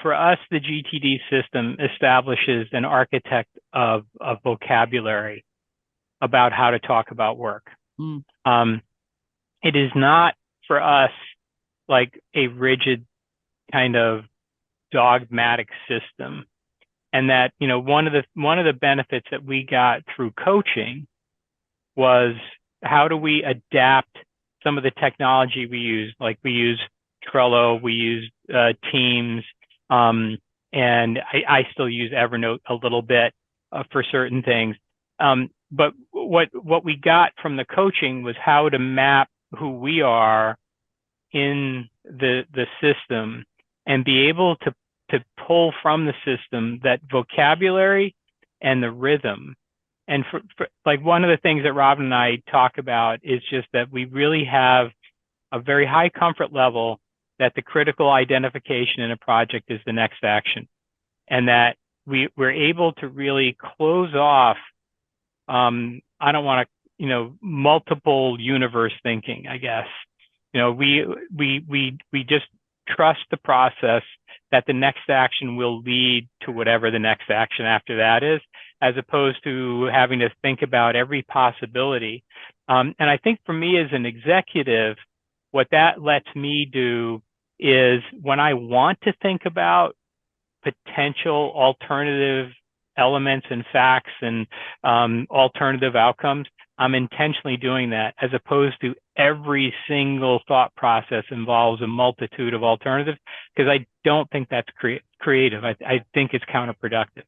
for us, the GTD system establishes an architect of vocabulary about how to talk about work. Mm. It is not for us like a rigid kind of dogmatic system. And that, you know, one of the benefits that we got through coaching was how do we adapt some of the technology we use, like we use Trello, we use Teams, and I still use Evernote a little bit for certain things. But what we got from the coaching was how to map who we are in the system and be able to pull from the system that vocabulary and the rhythm. And for like one of the things that Robin and I talk about is just that we really have a very high comfort level that the critical identification in a project is the next action, and that we're able to really close off. I don't want to, multiple universe thinking, I guess. We just trust the process that the next action will lead to whatever the next action after that is, as opposed to having to think about every possibility. And I think for me as an executive, what that lets me do is when I want to think about potential alternative elements and facts and alternative outcomes, I'm intentionally doing that, as opposed to every single thought process involves a multitude of alternatives, because I don't think that's creative. I think it's counterproductive.